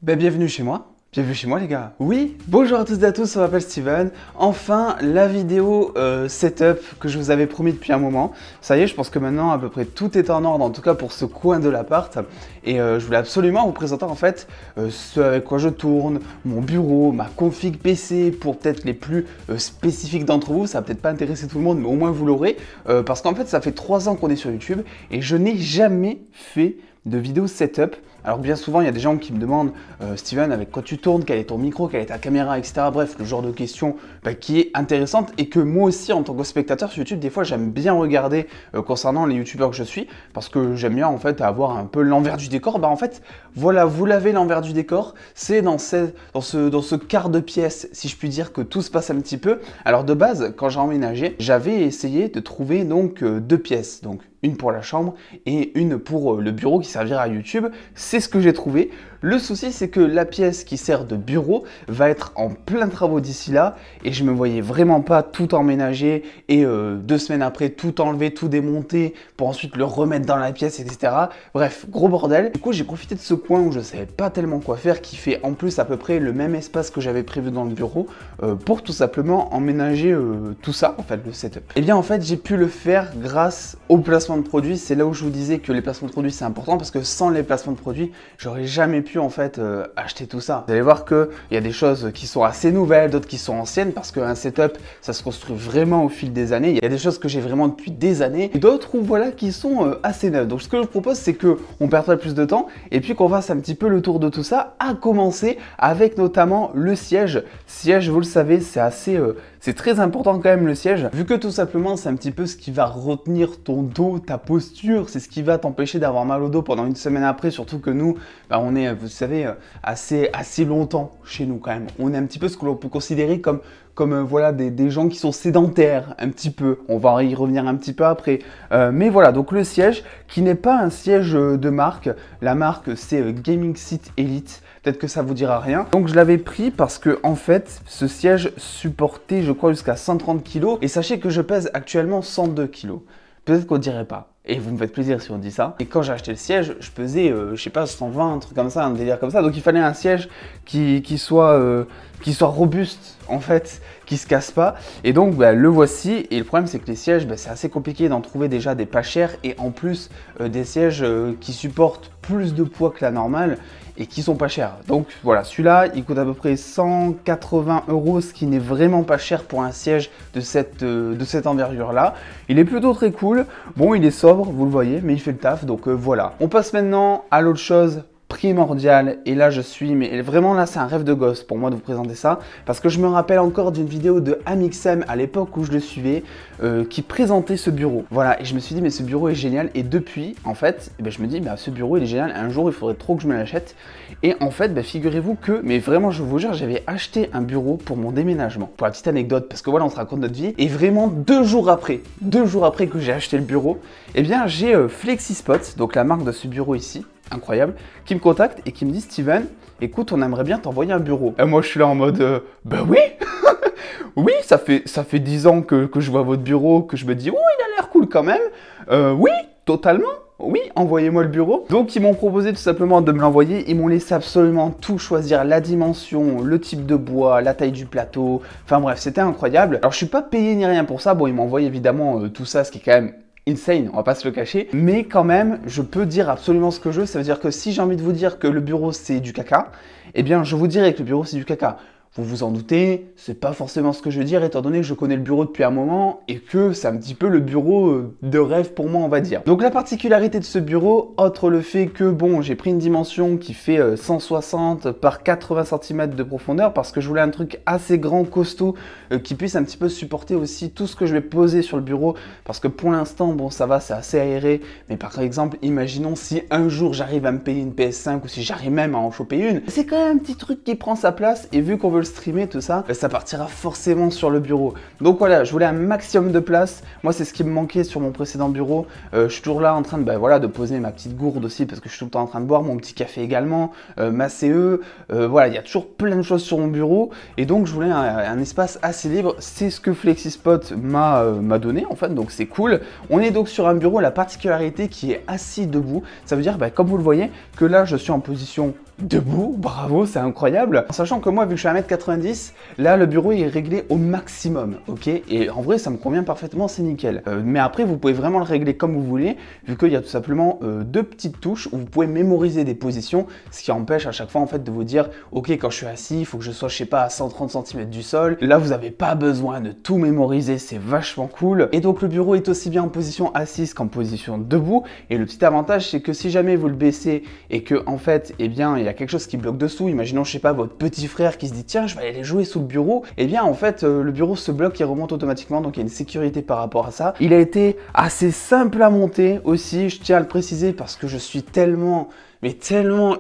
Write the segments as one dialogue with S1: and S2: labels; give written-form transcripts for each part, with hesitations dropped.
S1: Bienvenue chez moi. Bienvenue chez moi les gars. Oui, bonjour à toutes et à tous, je m'appelle Steven. Enfin, la vidéo setup que je vous avais promis depuis un moment. Ça y est, je pense que maintenant à peu près tout est en ordre, en tout cas pour ce coin de l'appart. Et je voulais absolument vous présenter en fait ce avec quoi je tourne, mon bureau, ma config PC pour peut-être les plus spécifiques d'entre vous. Ça va peut-être pas intéresser tout le monde, mais au moins vous l'aurez. Parce qu'en fait, ça fait 3 ans qu'on est sur YouTube et je n'ai jamais fait de vidéo setup. Alors bien souvent, il y a des gens qui me demandent Steven, avec quoi tu tournes, quel est ton micro, quelle est ta caméra, etc. Bref, le genre de questions qui est intéressante et que moi aussi, en tant que spectateur sur YouTube, des fois, j'aime bien regarder concernant les youtubeurs que je suis parce que j'aime bien en fait avoir un peu l'envers du décor. Bah en fait, voilà, vous l'avez l'envers du décor. C'est dans ce quart de pièce, si je puis dire, que tout se passe un petit peu. Alors de base, quand j'ai emménagé, j'avais essayé de trouver donc 2 pièces. Donc une pour la chambre et une pour le bureau qui servira à YouTube. C'est ce que j'ai trouvé. Le souci, c'est que la pièce qui sert de bureau va être en plein travaux d'ici là et je me voyais vraiment pas tout emménager et 2 semaines après tout enlever, tout démonter pour ensuite le remettre dans la pièce, etc. Bref, gros bordel. Du coup, j'ai profité de ce coin où je savais pas tellement quoi faire, qui fait en plus à peu près le même espace que j'avais prévu dans le bureau pour tout simplement emménager tout ça, en fait, le setup. Et bien en fait, j'ai pu le faire grâce au placement de produits. C'est là où je vous disais que les placements de produits c'est important parce que sans les placements de produits, j'aurais jamais pu en fait acheter tout ça. Vous allez voir qu'il y a des choses qui sont assez nouvelles, d'autres qui sont anciennes parce qu'un setup ça se construit vraiment au fil des années. Il y a des choses que j'ai vraiment depuis des années et d'autres où voilà qui sont assez neuves. Donc ce que je vous propose c'est que on perd pas plus de temps et puis qu'on fasse un petit peu le tour de tout ça, à commencer avec notamment le siège. Siège, vous le savez, c'est assez c'est très important quand même le siège, vu que tout simplement c'est un petit peu ce qui va retenir ton dos, ta posture, c'est ce qui va t'empêcher d'avoir mal au dos pendant une semaine après, surtout que nous, on est, vous savez, assez longtemps chez nous quand même. On est un petit peu ce que l'on peut considérer comme voilà, des gens qui sont sédentaires un petit peu. On va y revenir un petit peu après. Mais voilà, donc le siège qui n'est pas un siège de marque. La marque c'est Gaming Seat Elite. Peut-être que ça vous dira rien. Donc je l'avais pris parce que en fait, ce siège supportait, je crois, jusqu'à 130 kg. Et sachez que je pèse actuellement 102 kg. Peut-être qu'on dirait pas. Et vous me faites plaisir si on dit ça. Et quand j'ai acheté le siège, je pesais, je sais pas, 120, un truc comme ça, un délire comme ça. Donc il fallait un siège qui soit robuste, en fait, qui se casse pas. Et donc le voici. Et le problème, c'est que les sièges, c'est assez compliqué d'en trouver déjà des pas chers. Et en plus, des sièges qui supportent plus de poids que la normale et qui sont pas chers. Donc voilà, celui-là, il coûte à peu près 180 €, ce qui n'est vraiment pas cher pour un siège de cette envergure-là. Il est plutôt très cool. Bon, il est sobre, vous le voyez, mais il fait le taf, donc voilà. On passe maintenant à l'autre chose primordial et là je suis, mais vraiment là c'est un rêve de gosse pour moi de vous présenter ça parce que je me rappelle encore d'une vidéo de Amixem à l'époque où je le suivais qui présentait ce bureau. Voilà, et je me suis dit mais ce bureau est génial et depuis en fait je me dis ce bureau il est génial, un jour il faudrait trop que je me l'achète et en fait figurez-vous que, mais vraiment je vous jure, j'avais acheté un bureau pour mon déménagement. Pour la petite anecdote, parce que voilà on se raconte notre vie, et vraiment 2 jours après que j'ai acheté le bureau, et bien j'ai FlexiSpot, donc la marque de ce bureau ici, incroyable, qui me contacte et qui me dit Steven, écoute, on aimerait bien t'envoyer un bureau. Et moi je suis là en mode oui oui, ça fait 10 ans que je vois votre bureau, que je me dis oh il a l'air cool quand même. Oui, totalement. Oui, envoyez-moi le bureau. Donc ils m'ont proposé tout simplement de me l'envoyer. Ils m'ont laissé absolument tout choisir, la dimension, le type de bois, la taille du plateau. Enfin bref, c'était incroyable. Alors je suis pas payé ni rien pour ça. Bon, ils m'ont envoyé évidemment tout ça, ce qui est quand même insane, on va pas se le cacher, mais quand même, je peux dire absolument ce que je veux. Ça veut dire que si j'ai envie de vous dire que le bureau c'est du caca, eh bien je vous dirai que le bureau c'est du caca. Vous vous en doutez, c'est pas forcément ce que je veux dire étant donné que je connais le bureau depuis un moment et que c'est un petit peu le bureau de rêve pour moi on va dire. Donc la particularité de ce bureau, outre le fait que bon j'ai pris une dimension qui fait 160 par 80 cm de profondeur parce que je voulais un truc assez grand, costaud, qui puisse un petit peu supporter aussi tout ce que je vais poser sur le bureau parce que pour l'instant bon ça va, c'est assez aéré, mais par exemple imaginons si un jour j'arrive à me payer une PS5 ou si j'arrive même à en choper une, c'est quand même un petit truc qui prend sa place et vu qu'on veut le streamer tout ça, ça partira forcément sur le bureau. Donc voilà, je voulais un maximum de place. Moi c'est ce qui me manquait sur mon précédent bureau. Je suis toujours là en train de voilà de poser ma petite gourde aussi parce que je suis tout le temps en train de boire mon petit café également, ma CE. Voilà, il y a toujours plein de choses sur mon bureau et donc je voulais un espace assez libre. C'est ce que FlexiSpot m'a donné en fait, donc c'est cool. On est donc sur un bureau, la particularité qui est assis debout. Ça veut dire comme vous le voyez que là je suis en position debout, bravo, c'est incroyable. En sachant que moi, vu que je suis à 1m90, là, le bureau est réglé au maximum, ok? Et en vrai, ça me convient parfaitement, c'est nickel. Mais après, vous pouvez vraiment le régler comme vous voulez, vu qu'il y a tout simplement deux petites touches où vous pouvez mémoriser des positions, ce qui empêche à chaque fois, en fait, de vous dire, ok, quand je suis assis, il faut que je sois, je sais pas, à 130 cm du sol. Là, vous n'avez pas besoin de tout mémoriser, c'est vachement cool. Et donc, le bureau est aussi bien en position assise qu'en position debout. Et le petit avantage, c'est que si jamais vous le baissez et que, en fait, eh bien, il y a quelque chose qui bloque dessous, imaginons, je sais pas, votre petit frère qui se dit, tiens, je vais aller jouer sous le bureau, eh bien, en fait, le bureau se bloque et remonte automatiquement, donc il y a une sécurité par rapport à ça. Il a été assez simple à monter aussi, je tiens à le préciser, parce que je suis tellement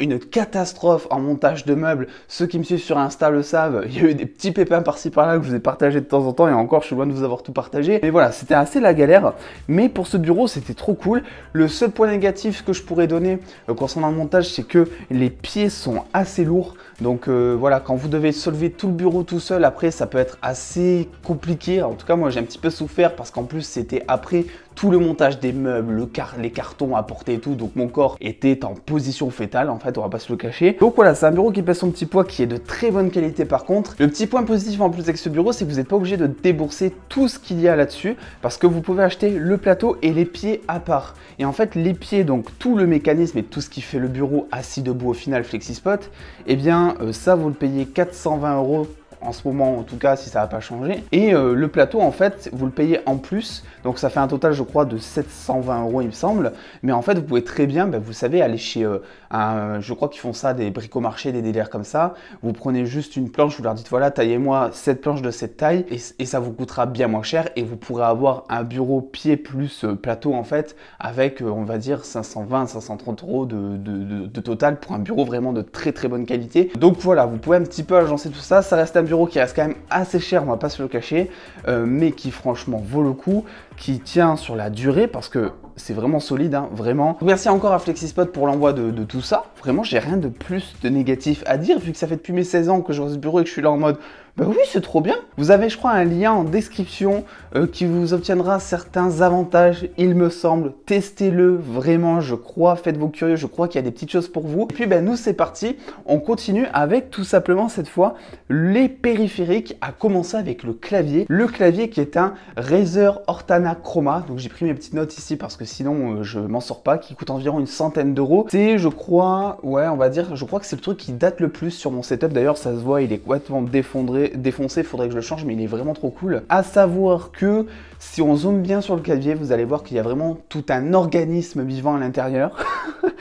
S1: une catastrophe en montage de meubles. Ceux qui me suivent sur Insta le savent, il y a eu des petits pépins par-ci par-là que je vous ai partagé de temps en temps, et encore je suis loin de vous avoir tout partagé. Mais voilà, c'était assez la galère, mais pour ce bureau c'était trop cool. Le seul point négatif que je pourrais donner concernant le montage, c'est que les pieds sont assez lourds. Donc voilà, quand vous devez soulever tout le bureau tout seul, après ça peut être assez compliqué. En tout cas moi j'ai un petit peu souffert parce qu'en plus c'était après tout le montage des meubles, les cartons à porter et tout, donc mon corps était en position fétale en fait, on va pas se le cacher. Donc voilà, c'est un bureau qui pèse son petit poids, qui est de très bonne qualité par contre. Le petit point positif en plus avec ce bureau, c'est que vous n'êtes pas obligé de débourser tout ce qu'il y a là-dessus, parce que vous pouvez acheter le plateau et les pieds à part. Et en fait les pieds, donc tout le mécanisme et tout ce qui fait le bureau assis debout au final FlexiSpot, eh bien ça vous le payez 420 € en ce moment, en tout cas si ça n'a pas changé. Et le plateau en fait vous le payez en plus, donc ça fait un total je crois de 720 € il me semble. Mais en fait vous pouvez très bien, vous savez, aller chez je crois qu'ils font ça, des bricomarchés, des délires comme ça. Vous prenez juste une planche, vous leur dites voilà, taillez-moi cette planche de cette taille, et ça vous coûtera bien moins cher, et vous pourrez avoir un bureau pied plus plateau en fait, avec on va dire 520-530 € de total pour un bureau vraiment de très très bonne qualité. Donc voilà, vous pouvez un petit peu agencer tout ça. Ça reste un bureau qui reste quand même assez cher, on va pas se le cacher, mais qui franchement vaut le coup, qui tient sur la durée parce que c'est vraiment solide, hein, vraiment. Merci encore à FlexiSpot pour l'envoi de tout ça. Vraiment, j'ai rien de plus de négatif à dire vu que ça fait depuis mes 16 ans que je reste ce bureau et que je suis là en mode bah oui, c'est trop bien. Vous avez, je crois, un lien en description qui vous obtiendra certains avantages, il me semble. Testez-le, vraiment, je crois. Faites-vous curieux, je crois qu'il y a des petites choses pour vous. Et puis, nous, c'est parti. On continue avec, tout simplement, cette fois, les périphériques, à commencer avec le clavier. Le clavier qui est un Razer Ortana Chroma. Donc, j'ai pris mes petites notes ici parce que sinon, je m'en sors pas. Qui coûte environ une centaine d'euros. C'est, je crois, ouais, on va dire, je crois que c'est le truc qui date le plus sur mon setup. D'ailleurs, ça se voit, il est complètement défoncé, faudrait que je le change, mais il est vraiment trop cool. À savoir que si on zoome bien sur le clavier, vous allez voir qu'il y a vraiment tout un organisme vivant à l'intérieur.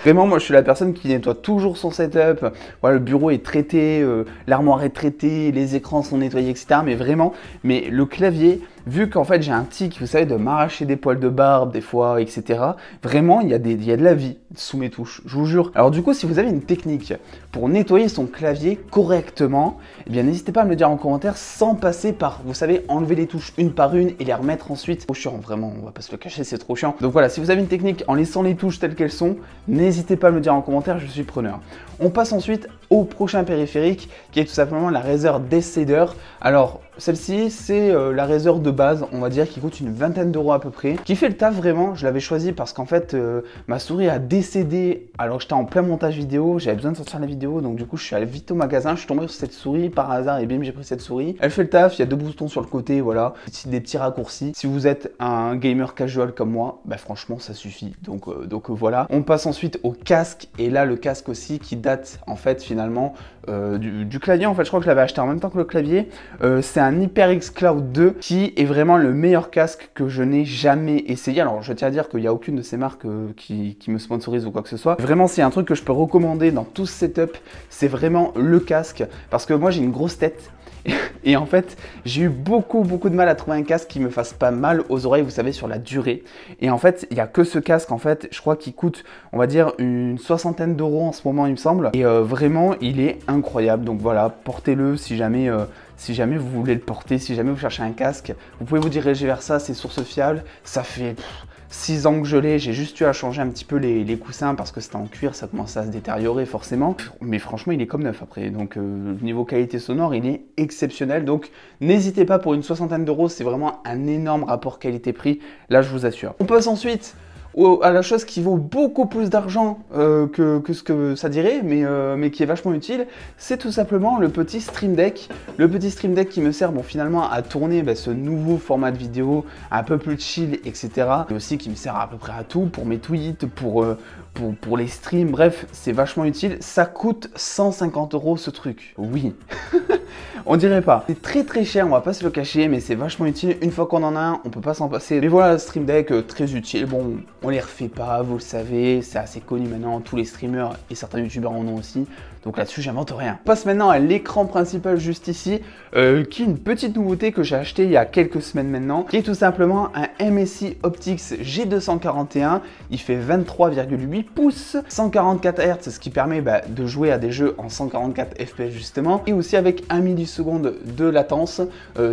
S1: Vraiment, moi je suis la personne qui nettoie toujours son setup. Voilà, le bureau est traité, l'armoire est traitée, les écrans sont nettoyés, etc. Mais vraiment, le clavier, vu qu'en fait j'ai un tic, vous savez, de m'arracher des poils de barbe des fois, etc. Vraiment, il y a de la vie sous mes touches, je vous jure. Alors du coup, si vous avez une technique pour nettoyer son clavier correctement, eh bien n'hésitez pas à me le dire en commentaire sans passer par, vous savez, enlever les touches une par une et les remettre ensuite. Trop chiant, vraiment, on va pas se le cacher, c'est trop chiant. Donc voilà, si vous avez une technique en laissant les touches telles qu'elles sont, n'hésitez pas à me le dire en commentaire, je suis preneur. On passe ensuite au prochain périphérique qui est tout simplement la Razer Decider. Alors celle-ci c'est la Razer de base, on va dire, qui coûte une vingtaine d'euros à peu près, qui fait le taf vraiment. Je l'avais choisi parce qu'en fait ma souris a décédé alors que j'étais en plein montage vidéo, j'avais besoin de sortir la vidéo, donc du coup je suis allé vite au magasin, je suis tombé sur cette souris par hasard et bim, j'ai pris cette souris. Elle fait le taf, il y a deux boutons sur le côté, voilà, des petits raccourcis. Si vous êtes un gamer casual comme moi, franchement ça suffit. Donc voilà. On passe ensuite au casque, et là le casque aussi qui date en fait finalement du clavier. En fait je crois que je l'avais acheté en même temps que le clavier. C'est un HyperX Cloud 2 qui est vraiment le meilleur casque que je n'ai jamais essayé. Alors je tiens à dire qu'il n'y a aucune de ces marques qui me sponsorise ou quoi que ce soit. Vraiment, s'il y a un truc que je peux recommander dans tout ce setup, c'est vraiment le casque, parce que moi j'ai une grosse tête. Et en fait, j'ai eu beaucoup de mal à trouver un casque qui me fasse pas mal aux oreilles, vous savez, sur la durée. Et en fait, il n'y a que ce casque, en fait, je crois qu'il coûte, on va dire, une soixantaine d'euros en ce moment, il me semble. Et vraiment, il est incroyable. Donc voilà, portez-le si jamais vous voulez le porter, si jamais vous cherchez un casque. Vous pouvez vous diriger vers ça, c'est source fiable. Ça fait 6 ans que je l'ai, j'ai juste eu à changer un petit peu les coussins parce que c'était en cuir, ça commençait à se détériorer forcément. Mais franchement, il est comme neuf après. Donc niveau qualité sonore, il est exceptionnel. Donc n'hésitez pas, pour une soixantaine d'euros, c'est vraiment un énorme rapport qualité-prix. Là, je vous assure. On passe ensuite à la chose qui vaut beaucoup plus d'argent que ce que ça dirait, mais qui est vachement utile, c'est tout simplement le petit Stream Deck. Le petit Stream Deck qui me sert finalement à tourner ce nouveau format de vidéo un peu plus chill, etc. Et aussi qui me sert à peu près à tout, pour mes tweets, pour les streams, bref, c'est vachement utile. Ça coûte 150 € ce truc, oui. On dirait pas. C'est très très cher, on va pas se le cacher, mais c'est vachement utile. Une fois qu'on en a un, on peut pas s'en passer. Mais voilà, le Stream Deck, très utile. Bon, on les refait pas, vous le savez, c'est assez connu maintenant. Tous les streamers et certains youtubeurs en ont aussi. Donc là-dessus, j'invente rien. On passe maintenant à l'écran principal juste ici, qui est une petite nouveauté que j'ai acheté il y a quelques semaines maintenant, qui est tout simplement un MSI Optix G241. Il fait 23,8 pouces, 144 Hz, ce qui permet de jouer à des jeux en 144 FPS justement, et aussi avec 1 milliseconde de latence.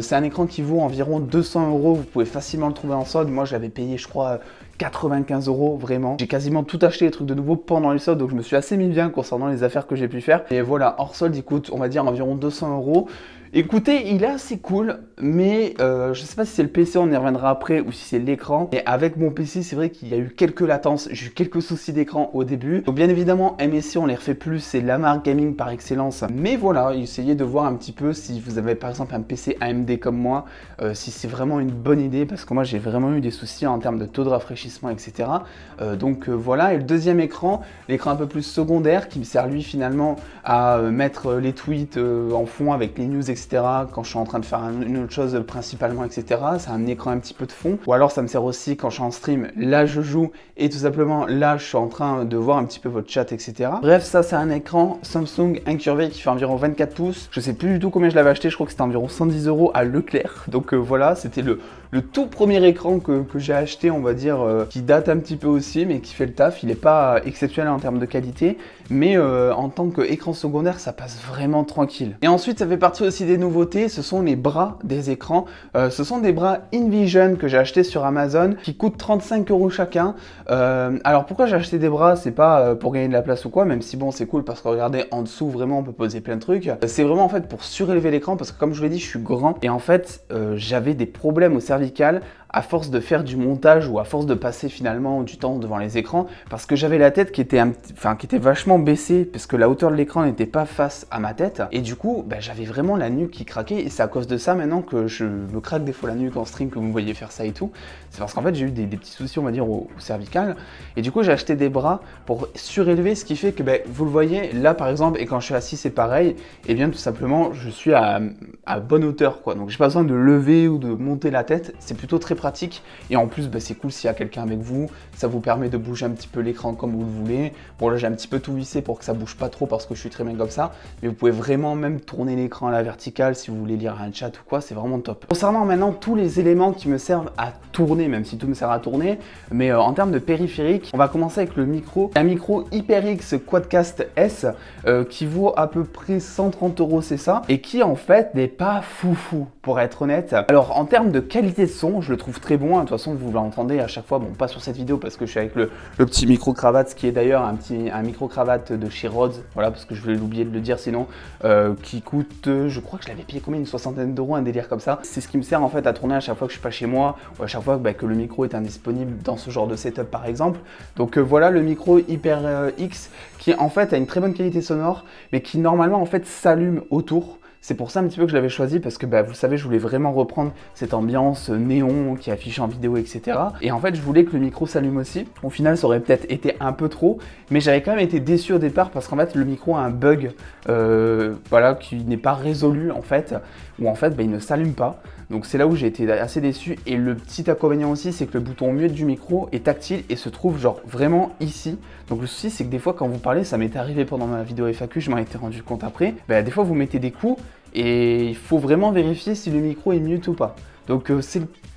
S1: C'est un écran qui vaut environ 200 €. Vous pouvez facilement le trouver en solde. Moi, je l'avais payé, je crois, 95 € vraiment. J'ai quasiment tout acheté les trucs de nouveau pendant les soldes, donc je me suis assez mis bien concernant les affaires que j'ai pu faire. Et voilà, hors solde, il coûte, on va dire, environ 200 €. Écoutez, il est assez cool, mais je sais pas si c'est le PC, on y reviendra après, ou si c'est l'écran. Et avec mon PC, c'est vrai qu'il y a eu quelques latences, j'ai eu quelques soucis d'écran au début. Donc bien évidemment, MSI, on les refait plus, c'est la marque gaming par excellence. Mais voilà, essayez de voir un petit peu si vous avez par exemple un PC AMD comme moi, si c'est vraiment une bonne idée, parce que moi j'ai vraiment eu des soucis en termes de taux de rafraîchissement, etc. Donc voilà, et le deuxième écran, l'écran un peu plus secondaire, qui me sert lui finalement à mettre les tweets en fond avec les news, etc. Quand je suis en train de faire une autre chose principalement, etc. C'est un écran un petit peu de fond. Ou alors ça me sert aussi quand je suis en stream, là je joue et tout simplement là je suis en train de voir un petit peu votre chat, etc. Bref, ça c'est un écran Samsung incurvé qui fait environ 24 pouces. Je sais plus du tout combien je l'avais acheté, je crois que c'était environ 110 € à Leclerc. Donc voilà, c'était le tout premier écran que j'ai acheté, on va dire, qui date un petit peu aussi, mais qui fait le taf. Il n'est pas exceptionnel en termes de qualité, mais en tant qu'écran secondaire, ça passe vraiment tranquille. Et ensuite, ça fait partie aussi des nouveautés, ce sont les bras des écrans. Ce sont des bras InVision que j'ai acheté sur Amazon, qui coûtent 35 € chacun. Alors pourquoi j'ai acheté des bras? C'est pas pour gagner de la place ou quoi, même si bon, c'est cool parce que regardez, en dessous, vraiment, on peut poser plein de trucs. C'est vraiment en fait pour surélever l'écran, parce que comme je vous l'ai dit, je suis grand, et en fait, j'avais des problèmes au cervical à force de faire du montage ou à force de passer finalement du temps devant les écrans, parce que j'avais la tête qui était, qui était vachement baissée, parce que la hauteur de l'écran n'était pas face à ma tête, et du coup j'avais vraiment la nuque qui craquait, et c'est à cause de ça maintenant que je me craque des fois la nuque en stream, que vous me voyez faire ça et tout. C'est parce qu'en fait j'ai eu des petits soucis, on va dire, au cervical, et du coup j'ai acheté des bras pour surélever, ce qui fait que vous le voyez là par exemple, et quand je suis assis c'est pareil, et bien tout simplement je suis à bonne hauteur quoi, donc j'ai pas besoin de lever ou de monter la tête, c'est plutôt très pratique. Et en plus c'est cool s'il y a quelqu'un avec vous, ça vous permet de bouger un petit peu l'écran comme vous le voulez. Bon là j'ai un petit peu tout vissé pour que ça bouge pas trop parce que je suis très bien comme ça, mais vous pouvez vraiment même tourner l'écran à la verticale si vous voulez lire un chat ou quoi, c'est vraiment top. Concernant maintenant tous les éléments qui me servent à tourner, même si tout me sert à tourner, mais en termes de périphérique, on va commencer avec le micro, un micro HyperX Quadcast S qui vaut à peu près 130 €, c'est ça, et qui en fait n'est pas foufou pour être honnête. Alors en termes de qualité de son, je le trouve très bon, de toute façon vous l'entendez à chaque fois, bon pas sur cette vidéo parce que je suis avec le petit micro cravate, qui est d'ailleurs un micro cravate de chez Rhodes, voilà, parce que je voulais l'oublier de le dire sinon, qui coûte, je crois que je l'avais payé combien, une soixantaine d'euros, un délire comme ça. C'est ce qui me sert en fait à tourner à chaque fois que je suis pas chez moi, ou à chaque fois que le micro est indisponible dans ce genre de setup par exemple. Donc voilà le micro HyperX qui en fait a une très bonne qualité sonore, mais qui normalement en fait s'allume autour. C'est pour ça un petit peu que je l'avais choisi, parce que vous savez, je voulais vraiment reprendre cette ambiance néon qui affiche en vidéo, etc. Et en fait, je voulais que le micro s'allume aussi. Au final, ça aurait peut-être été un peu trop, mais j'avais quand même été déçu au départ parce qu'en fait, le micro a un bug voilà, qui n'est pas résolu en fait, où en fait, il ne s'allume pas. Donc c'est là où j'ai été assez déçu. Et le petit inconvénient aussi, c'est que le bouton mute du micro est tactile et se trouve genre vraiment ici. Donc le souci, c'est que des fois quand vous parlez, ça m'est arrivé pendant ma vidéo FAQ, je m'en étais rendu compte après, des fois vous mettez des coups et il faut vraiment vérifier si le micro est mute ou pas. Donc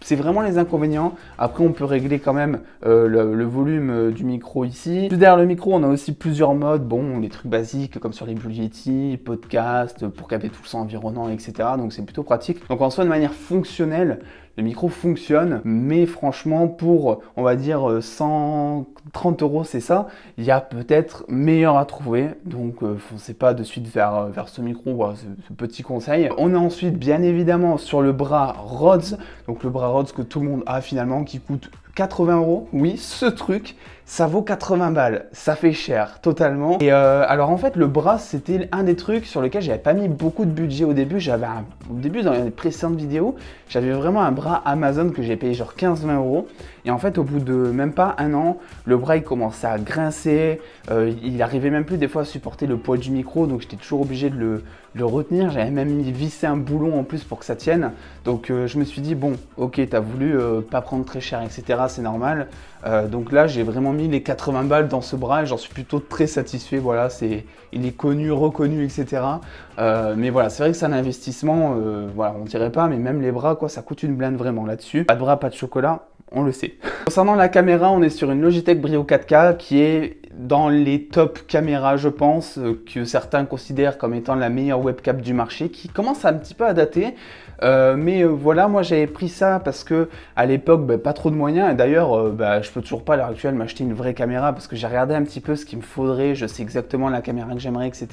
S1: c'est vraiment les inconvénients. Après on peut régler quand même le volume du micro ici. Juste derrière le micro on a aussi plusieurs modes, bon des trucs basiques comme sur les Blue Yeti, podcast, pour capter tout le son environnant, etc. Donc c'est plutôt pratique. Donc en soi de manière fonctionnelle, le micro fonctionne, mais franchement pour, on va dire, 130 €, c'est ça, il y a peut-être meilleur à trouver, donc foncez pas de suite vers ce micro, voilà, ce petit conseil. On est ensuite bien évidemment sur le bras Rhodes, donc le bras Rhodes que tout le monde a finalement, qui coûte 80 €. Oui, ce truc, ça vaut 80 balles. Ça fait cher, totalement. Et alors en fait, le bras, c'était un des trucs sur lequel j'avais pas mis beaucoup de budget au début. Au début, dans les précédentes vidéos, j'avais vraiment un bras Amazon que j'ai payé genre 15-20 €. Et en fait, au bout de même pas un an, le bras, il commençait à grincer. Il arrivait même plus des fois à supporter le poids du micro. Donc j'étais toujours obligé de le retenir. J'avais même vissé un boulon en plus pour que ça tienne. Donc je me suis dit, bon, ok, t'as voulu pas prendre très cher, etc. C'est normal. Donc là, j'ai vraiment mis les 80 balles dans ce bras et j'en suis plutôt très satisfait. Voilà, il est connu, reconnu, etc. Mais voilà, c'est vrai que c'est un investissement. Voilà, on dirait pas, mais même les bras, quoi, ça coûte une blinde vraiment là-dessus. Pas de bras, pas de chocolat. On le sait. Concernant la caméra, on est sur une Logitech Brio 4K qui est dans les top caméras, je pense, que certains considèrent comme étant la meilleure webcam du marché, qui commence un petit peu à dater. Mais voilà, moi j'avais pris ça parce que à l'époque, pas trop de moyens. Et d'ailleurs, je peux toujours pas à l'heure actuelle m'acheter une vraie caméra parce que j'ai regardé un petit peu ce qu'il me faudrait. Je sais exactement la caméra que j'aimerais, etc.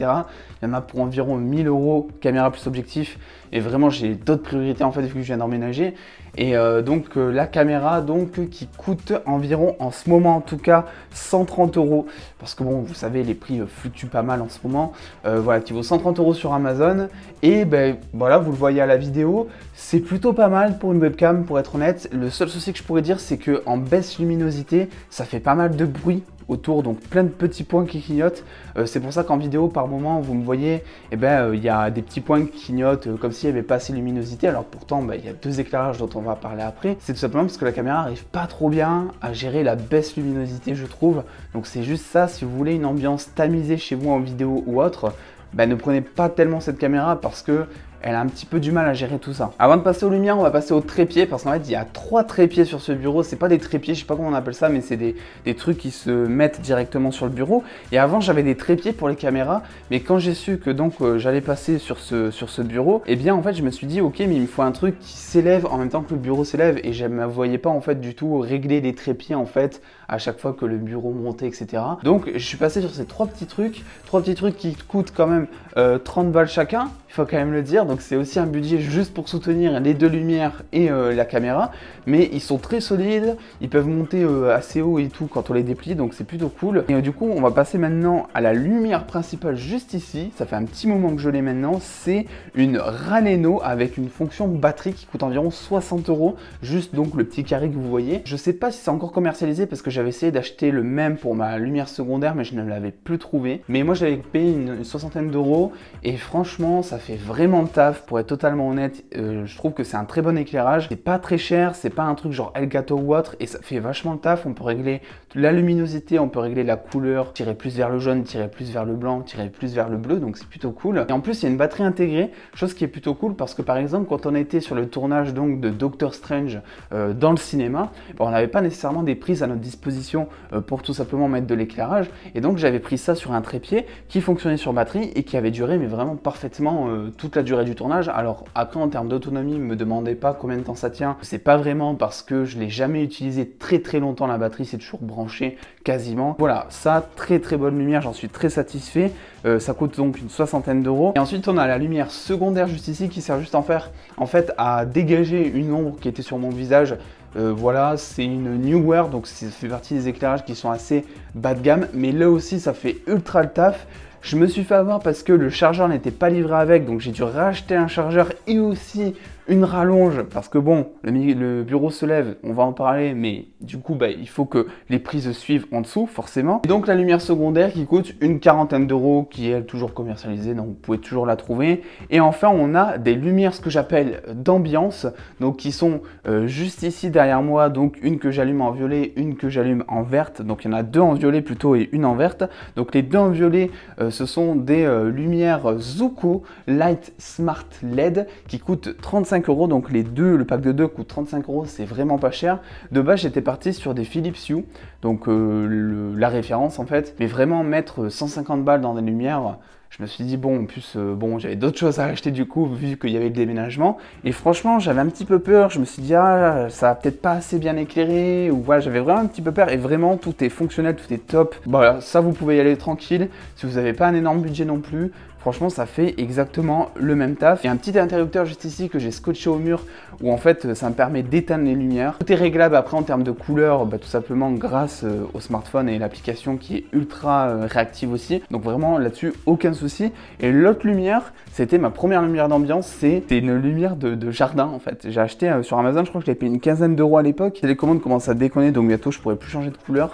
S1: Il y en a pour environ 1000 €, caméra plus objectif. Et vraiment, j'ai d'autres priorités en fait vu que je viens d'emménager. Et donc la caméra qui coûte environ en ce moment en tout cas 130 € parce que bon, vous savez, les prix fluctuent pas mal en ce moment. Voilà, qui vaut 130 € sur Amazon. Et voilà, vous le voyez à la vidéo, c'est plutôt pas mal pour une webcam, pour être honnête. Le seul souci que je pourrais dire, c'est que en baisse luminosité, ça fait pas mal de bruit autour, donc plein de petits points qui clignotent. C'est pour ça qu'en vidéo, par moment, vous me voyez, il y a des petits points qui clignotent comme s'il n'y avait pas assez de luminosité. Alors pourtant, il y a deux éclairages dont on va parler après. C'est tout simplement parce que la caméra n'arrive pas trop bien à gérer la baisse luminosité, je trouve. Donc c'est juste ça, si vous voulez une ambiance tamisée chez vous en vidéo ou autre, ne prenez pas tellement cette caméra parce que elle a un petit peu du mal à gérer tout ça. Avant de passer aux lumières, on va passer aux trépieds parce qu'en fait, il y a 3 trépieds sur ce bureau. C'est pas des trépieds, je sais pas comment on appelle ça, mais c'est des trucs qui se mettent directement sur le bureau. Et avant, j'avais des trépieds pour les caméras, mais quand j'ai su que donc j'allais passer sur ce bureau, en fait, je me suis dit, ok, mais il me faut un truc qui s'élève en même temps que le bureau s'élève. Et je ne me voyais pas en fait du tout régler les trépieds en fait à chaque fois que le bureau montait, etc. Donc, je suis passé sur ces 3 petits trucs qui coûtent quand même 30 balles chacun. Il faut quand même le dire, donc c'est aussi un budget juste pour soutenir les 2 lumières et la caméra, mais ils sont très solides, ils peuvent monter assez haut et tout quand on les déplie, donc c'est plutôt cool. Et du coup, on va passer maintenant à la lumière principale juste ici. Ça fait un petit moment que je l'ai maintenant. C'est une Raleno avec une fonction batterie qui coûte environ 60 €, juste donc le petit carré que vous voyez. Je sais pas si c'est encore commercialisé parce que j'avais essayé d'acheter le même pour ma lumière secondaire, mais je ne l'avais plus trouvé. Mais moi, j'avais payé une soixantaine d'euros et franchement, ça fait vraiment le taf. Pour être totalement honnête, je trouve que c'est un très bon éclairage. C'est pas très cher, c'est pas un truc genre Elgato ou autre, et ça fait vachement le taf. On peut régler la luminosité, on peut régler la couleur, tirer plus vers le jaune, tirer plus vers le blanc, tirer plus vers le bleu, donc c'est plutôt cool. Et en plus, il y a une batterie intégrée, chose qui est plutôt cool parce que par exemple, quand on était sur le tournage donc de Doctor Strange dans le cinéma, on n'avait pas nécessairement des prises à notre disposition pour tout simplement mettre de l'éclairage, et donc j'avais pris ça sur un trépied qui fonctionnait sur batterie et qui avait duré mais vraiment parfaitement toute la durée du tournage. Alors après, en termes d'autonomie, me demandez pas combien de temps ça tient, c'est pas vraiment parce que je l'ai jamais utilisé très longtemps. La batterie, c'est toujours branché quasiment. Voilà, ça, très bonne lumière, j'en suis très satisfait. Ça coûte donc une soixantaine d'euros. Et ensuite, on a la lumière secondaire juste ici qui sert juste en fait à dégager une ombre qui était sur mon visage. Voilà, c'est une Neewer, donc ça fait partie des éclairages qui sont assez bas de gamme, mais là aussi ça fait ultra le taf. Je me suis fait avoir parce que le chargeur n'était pas livré avec, donc j'ai dû racheter un chargeur et aussi une rallonge parce que bon, le bureau se lève, on va en parler, mais du coup il faut que les prises suivent en dessous forcément. Et donc la lumière secondaire qui coûte une quarantaine d'euros, qui est toujours commercialisée, donc vous pouvez toujours la trouver. Et enfin on a des lumières, ce que j'appelle d'ambiance, donc qui sont juste ici derrière moi, donc une que j'allume en violet, une que j'allume en verte, donc il y en a 2 en violet plutôt et une en verte. Donc les 2 en violet, ce sont des lumières Zuko Light Smart LED qui coûtent 35 €, donc les deux, le pack de 2 coûte 35 €, c'est vraiment pas cher. De base, j'étais parti sur des Philips Hue, donc la référence en fait, mais vraiment mettre 150 balles dans des lumières, je me suis dit bon, en plus j'avais d'autres choses à acheter du coup vu qu'il y avait le déménagement, et franchement j'avais un petit peu peur. Je me suis dit ah, ça va peut-être pas assez bien éclairé, ou voilà, j'avais vraiment un petit peu peur, et vraiment tout est fonctionnel, tout est top. Voilà, ça vous pouvez y aller tranquille si vous n'avez pas un énorme budget non plus. franchement ça fait exactement le même taf. Il y a un petit interrupteur juste ici que j'ai scotché au mur où en fait ça me permet d'éteindre les lumières. Tout est réglable après en termes de couleur, tout simplement grâce au smartphone et l'application qui est ultra réactive aussi. Donc vraiment là-dessus aucun souci. Et l'autre lumière, c'était ma première lumière d'ambiance, c'était une lumière de jardin en fait. J'ai acheté sur Amazon, je crois que je l'ai payé une quinzaine d'euros à l'époque. Les commandes commencent à déconner donc bientôt je pourrai plus changer de couleur.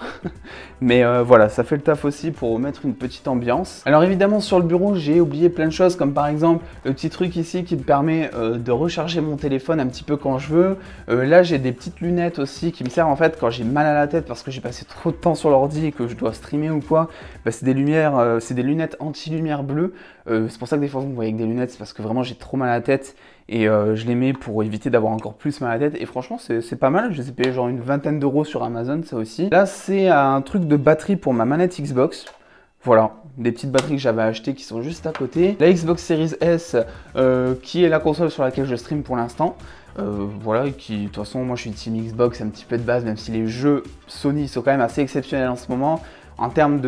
S1: Mais voilà, ça fait le taf aussi pour mettre une petite ambiance. Alors évidemment sur le bureau j'ai oublié plein de choses comme par exemple le petit truc ici qui me permet de recharger mon téléphone un petit peu quand je veux. Là j'ai des petites lunettes aussi qui me servent en fait quand j'ai mal à la tête parce que j'ai passé trop de temps sur l'ordi et que je dois streamer ou quoi. C'est des lumières, c'est des lunettes anti-lumière bleue. C'est pour ça que des fois vous me voyez avec des lunettes, c'est parce que vraiment j'ai trop mal à la tête et je les mets pour éviter d'avoir encore plus mal à la tête. Et franchement c'est pas mal, je les ai payés genre une vingtaine d'euros sur Amazon ça aussi. Là c'est un truc de batterie pour ma manette Xbox. Voilà, des petites batteries que j'avais achetées qui sont juste à côté. La Xbox Series S qui est la console sur laquelle je stream pour l'instant. Voilà, qui de toute façon moi je suis team Xbox un petit peu de base, même si les jeux Sony sont quand même assez exceptionnels en ce moment. En termes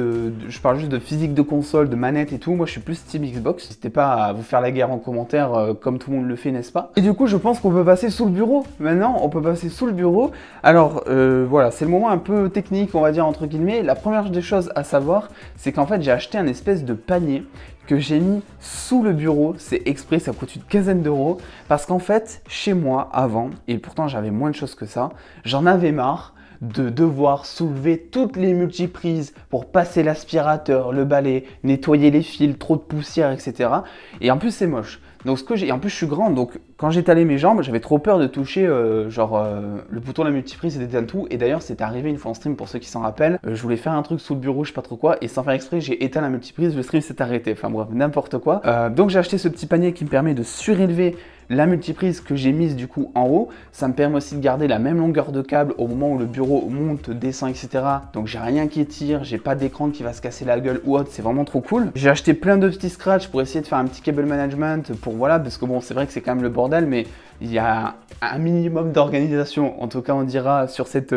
S1: je parle juste de physique de console, de manette et tout, moi je suis plus team Xbox. N'hésitez pas à vous faire la guerre en commentaire comme tout le monde le fait, n'est-ce pas? Et du coup je pense qu'on peut passer sous le bureau. Maintenant on peut passer sous le bureau. Alors voilà, c'est le moment un peu technique on va dire entre guillemets. La première des choses à savoir, c'est qu'en fait j'ai acheté un espèce de panier que j'ai mis sous le bureau, c'est exprès, ça coûte une quinzaine d'euros, parce qu'en fait, chez moi, avant, et pourtant j'avais moins de choses que ça, j'en avais marre de devoir soulever toutes les multiprises pour passer l'aspirateur, le balai, nettoyer les fils, trop de poussière, etc. Et en plus, c'est moche. Donc et en plus je suis grand, donc quand j'étalais mes jambes, j'avais trop peur de toucher le bouton de la multiprise et d'éteindre tout. Et d'ailleurs c'est arrivé une fois en stream pour ceux qui s'en rappellent, je voulais faire un truc sous le bureau, je sais pas trop quoi, et sans faire exprès j'ai éteint la multiprise, le stream s'est arrêté, enfin bref, n'importe quoi. Donc j'ai acheté ce petit panier qui me permet de surélever la multiprise que j'ai mise du coup en haut. Ça me permet aussi de garder la même longueur de câble au moment où le bureau monte, descend, etc. Donc j'ai rien qui étire, j'ai pas d'écran qui va se casser la gueule ou autre, c'est vraiment trop cool. J'ai acheté plein de petits scratchs pour essayer de faire un petit cable management pour voilà, parce que bon c'est vrai que c'est quand même le bordel, mais il y a un minimum d'organisation, en tout cas on dira sur cette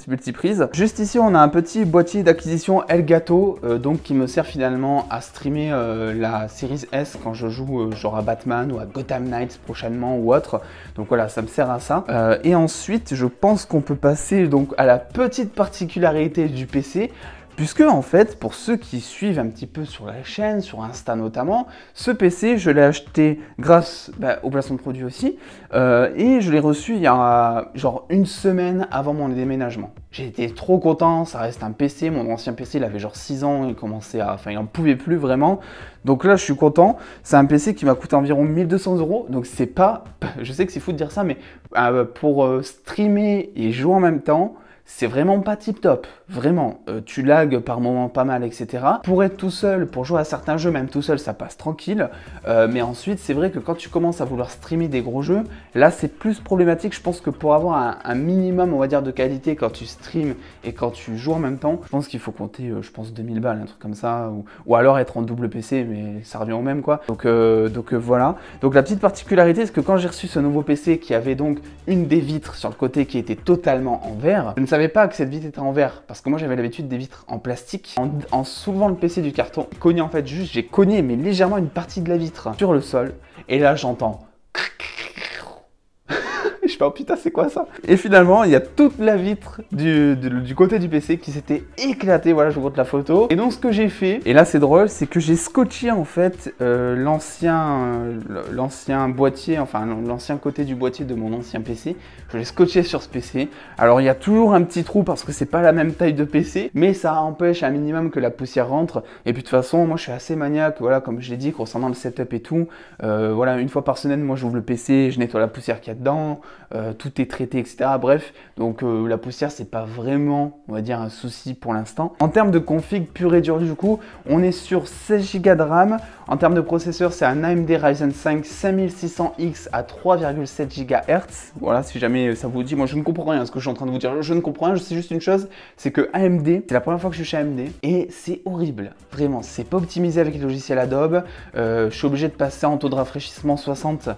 S1: multiprise. Juste ici on a un petit boîtier d'acquisition Elgato, donc qui me sert finalement à streamer la Series S quand je joue genre à Batman ou à Gotham Knights prochainement ou autre. Donc voilà, ça me sert à ça. Et ensuite je pense qu'on peut passer donc à la petite particularité du PC. Puisque en fait, pour ceux qui suivent un petit peu sur la chaîne, sur Insta notamment, ce PC, je l'ai acheté grâce au placement de produit aussi, et je l'ai reçu il y a genre une semaine avant mon déménagement. J'ai été trop content, ça reste un PC, mon ancien PC il avait genre 6 ans, il en pouvait plus vraiment. Donc là je suis content, c'est un PC qui m'a coûté environ 1200 €, donc c'est pas, je sais que c'est fou de dire ça, mais pour streamer et jouer en même temps, c'est vraiment pas tip top, vraiment. Tu lags par moments pas mal, etc. Pour être tout seul, pour jouer à certains jeux, même tout seul, ça passe tranquille. Mais ensuite, c'est vrai que quand tu commences à vouloir streamer des gros jeux, là, c'est plus problématique. Je pense que pour avoir un minimum, on va dire, de qualité quand tu streams et quand tu joues en même temps, je pense qu'il faut compter, je pense, 2000 balles, un truc comme ça. Ou alors être en double PC, mais ça revient au même, quoi. Donc voilà. Donc la petite particularité, c'est que quand j'ai reçu ce nouveau PC qui avait donc une des vitres sur le côté qui était totalement en verre, je ne savais pas que cette vitre était en verre parce que moi j'avais l'habitude des vitres en plastique. En soulevant le PC du carton, j'ai cogné mais légèrement une partie de la vitre sur le sol et là j'entends je fais oh putain c'est quoi ça? Et finalement il y a toute la vitre du côté du PC qui s'était éclatée, voilà je vous montre la photo. Et donc ce que j'ai fait, et là c'est drôle, c'est que j'ai scotché en fait l'ancien boîtier, enfin l'ancien côté du boîtier de mon ancien PC. Je l'ai scotché sur ce PC. Alors il y a toujours un petit trou parce que c'est pas la même taille de PC, mais ça empêche un minimum que la poussière rentre. Et puis de toute façon moi je suis assez maniaque, voilà comme je l'ai dit concernant le setup et tout. Voilà une fois par semaine moi j'ouvre le PC, je nettoie la poussière qu'il y a dedans. Tout est traité, etc. Bref, donc la poussière, c'est pas vraiment, on va dire, un souci pour l'instant. En termes de config pur et dur, du coup, on est sur 16 Go de RAM. En termes de processeur, c'est un AMD Ryzen 5 5600X à 3,7 GHz. Voilà, si jamais ça vous dit, moi je ne comprends rien à ce que je suis en train de vous dire. Je ne comprends rien, je sais juste une chose, c'est que AMD, c'est la première fois que je suis chez AMD et c'est horrible. Vraiment, c'est pas optimisé avec les logiciels Adobe. Je suis obligé de passer en taux de rafraîchissement 60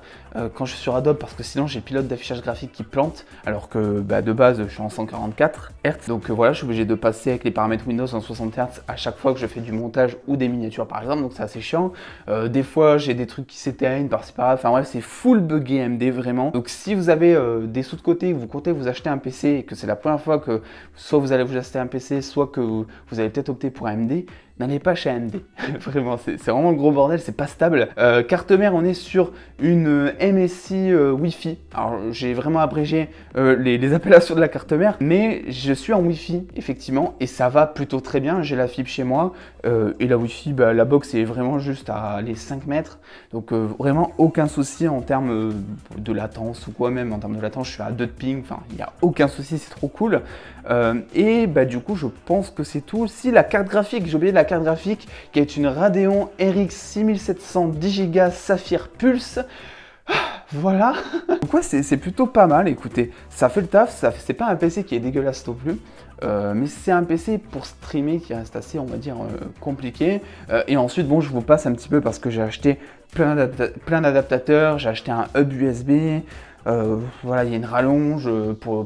S1: quand je suis sur Adobe parce que sinon j'ai pilote d'affichage graphique qui plante alors que de base je suis en 144 Hz. Donc voilà, je suis obligé de passer avec les paramètres Windows en 60 Hz à chaque fois que je fais du montage ou des miniatures par exemple, donc c'est assez chiant. Des fois, j'ai des trucs qui s'éteignent par-ci par-là. Enfin bref, c'est full buggé AMD vraiment. Donc si vous avez des sous de côté, que vous comptez vous acheter un PC et que c'est la première fois que soit vous allez vous acheter un PC, soit que vous allez peut-être opter pour AMD, n'allez pas chez AMD. Vraiment, c'est vraiment le gros bordel, c'est pas stable. Carte mère, on est sur une MSI Wi-Fi. Alors, j'ai vraiment abrégé les appellations de la carte mère, mais je suis en Wi-Fi, effectivement, et ça va plutôt très bien. J'ai la fibre chez moi, et la Wi-Fi, bah, la box est vraiment juste à les 5 mètres. Donc, vraiment aucun souci en termes de latence ou quoi, même en termes de latence, je suis à 2 de ping, enfin, il n'y a aucun souci, c'est trop cool. Et bah, du coup, je pense que c'est tout. Si la carte graphique, j'ai oublié de la carte graphique, qui est une Radeon RX 6700 10 Go Saphir Pulse. Voilà. Donc ouais, c'est plutôt pas mal, écoutez, ça fait le taf, c'est pas un PC qui est dégueulasse non plus, mais c'est un PC pour streamer qui reste assez, on va dire, compliqué. Et ensuite, bon, je vous passe un petit peu parce que j'ai acheté plein d'adaptateurs, j'ai acheté un hub USB, voilà, il y a une rallonge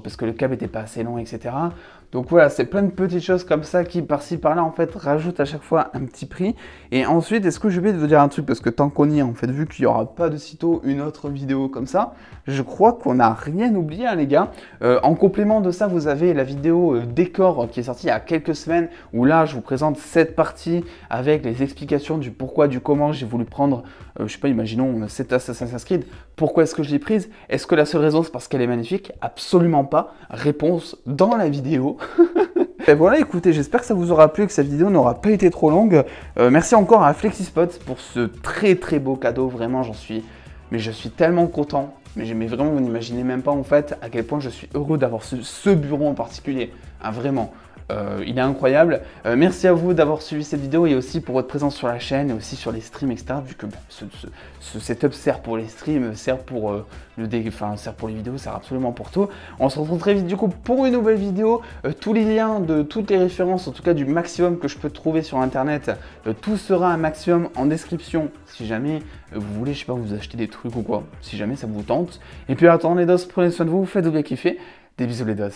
S1: parce que le câble était pas assez long, etc. Donc voilà, c'est plein de petites choses comme ça qui, par-ci, par-là, en fait, rajoutent à chaque fois un petit prix. Et ensuite, est-ce que je vais vous dire un truc? Parce que tant qu'on y est, en fait, vu qu'il n'y aura pas de sitôt une autre vidéo comme ça, je crois qu'on n'a rien oublié, hein, les gars. En complément de ça, vous avez la vidéo décor qui est sortie il y a quelques semaines, où là, je vous présente cette partie avec les explications du pourquoi, du comment j'ai voulu prendre, je sais pas, imaginons, cette Assassin's Creed. Pourquoi est-ce que je l'ai prise? Est-ce que la seule raison, c'est parce qu'elle est magnifique? Absolument pas. Réponse dans la vidéo. Et voilà, écoutez, j'espère que ça vous aura plu, que cette vidéo n'aura pas été trop longue. Merci encore à FlexiSpot pour ce très très beau cadeau, vraiment, je suis tellement content. Mais vraiment, vous n'imaginez même pas en fait à quel point je suis heureux d'avoir ce bureau en particulier, hein, vraiment. Il est incroyable. Merci à vous d'avoir suivi cette vidéo et aussi pour votre présence sur la chaîne et aussi sur les streams, etc. Vu que bon, ce setup sert pour les streams, sert pour, sert pour les vidéos, sert absolument pour tout. On se retrouve très vite du coup pour une nouvelle vidéo. Tous les liens de toutes les références, en tout cas du maximum que je peux trouver sur internet, tout sera un maximum en description si jamais vous voulez, je sais pas, vous acheter des trucs ou quoi, si jamais ça vous tente. Et puis attendez les dos, prenez soin de vous, faites-vous bien kiffer. Des bisous les dos.